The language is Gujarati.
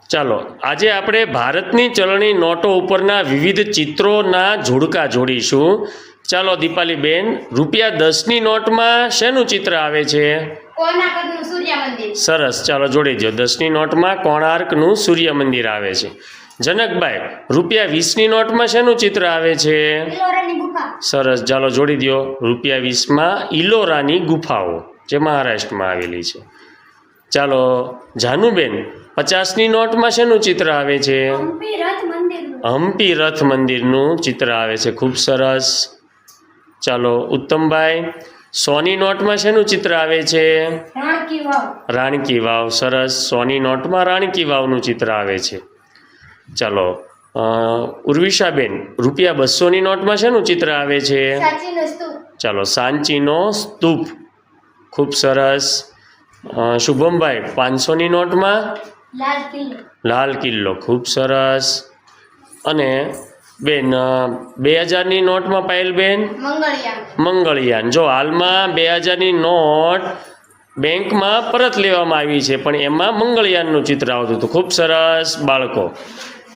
ચાલો આજે આપણે ભારતની ચલણી નોટો ઉપરના વિવિધ ચિત્રોના જોડકા જોડીશું. ચાલો દીપાલીબેન, ₹10ની નોટમાં શેનું ચિત્ર આવે છે? કોણાર્કનું સૂર્ય મંદિર. સરસ, ચાલો જોડી દો. 10ની નોટમાં કોણાર્કનું સૂર્ય મંદિર આવે છે. જનકભાઈ, ₹20ની નોટમાં શેનું ચિત્ર આવે છે? ઇલોરાની ગુફા. સરસ, ચાલો જોડી દો. ₹20માં ઇલોરાની ગુફાઓ જે મહારાષ્ટ્રમાં આવેલી છે. ચાલો જાનુબેન, 50ની નોટમાં શેનું ચિત્ર આવે છે? હમ્પી રથ મંદિરનું. હમ્પી રથ મંદિરનું ચિત્ર આવે છે. ખૂબ સરસ. ચાલો ઉત્તમભાઈ, 100ની નોટમાં શેનું ચિત્ર આવે છે? રાણકી વાવ. રાણકી વાવ. સરસ, 100ની નોટમાં રાણકી વાવનું ચિત્ર આવે છે. ચાલો ઉર્વિશાબેન, ₹200ની નોટમાં શેનું ચિત્ર આવે છે? સાચીનો સ્તૂપ. ચાલો સાંચીનો સ્તૂપ. ખૂબ સરસ. શુભમભાઈ, 500ની નોટમાં લાલ કિલ્લો. લાલ કિલ્લો. ખૂબ સરસ. અને બેન 2000ની નોટમાં પાયલબેન મંગળયાન. મંગળયાન. જો હાલમાં 2000ની નોટ બેંકમાં પરત લેવામાં આવી છે, પણ એમાં મંગળયાનનું ચિત્ર આવતું હતું. ખૂબ સરસ બાળકો.